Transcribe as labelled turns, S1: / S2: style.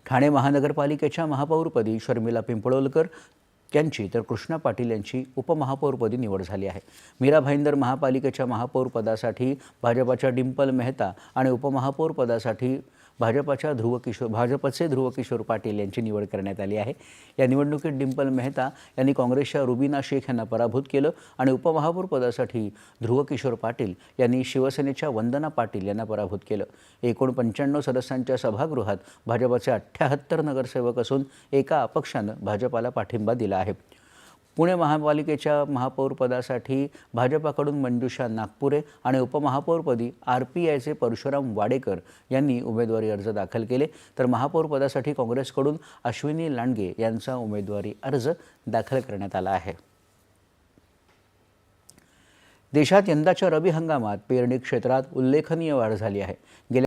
S1: ठाणे महानगरपालिकेच्या महापौरपदी शर्मिला पिंपळवलकर यांची तर कृष्णा पाटील यांची उपमहापौरपदी निवड झाली आहे। मीरा भाईंदर महापालिकेच्या महापौरपदासाठी भाजपाच्या डिंपल मेहता आणि उपमहापौरपदासाठी भाजपचे ध्रुवकिशोर पाटील यांची निवड करण्यात आली आहे। या निवडणुकीत डिंपल मेहता यांनी काँग्रेसच्या रुबीना शेख यांना पराभूत केलं आणि उपमहापौरपदासाठी ध्रुवकिशोर पाटील यांनी शिवसेनेच्या वंदना पाटील यांना पराभूत केलं। एकूण 95 सदस्यांच्या सभागृहात भाजपचे 78 नगरसेवक असून एका अपक्षानं भाजपाला पाठिंबा दिला आहे। पुणे महापालिकेच्या महापौरपदासाठी भाजपाकडून मंजुषा नागपुरे आणि उपमहापौरपदी RPIचे परशुराम वाडेकर यांनी उमेदवारी अर्ज दाखल केले, तर महापौरपदासाठी काँग्रेसकडून अश्विनी लांडगे यांचा उमेदवारी अर्ज दाखल करण्यात आला आहे। देशात यंदाच्या रबी हंगामात पेरणी क्षेत्रात उल्लेखनीय वाढ झाली आहे।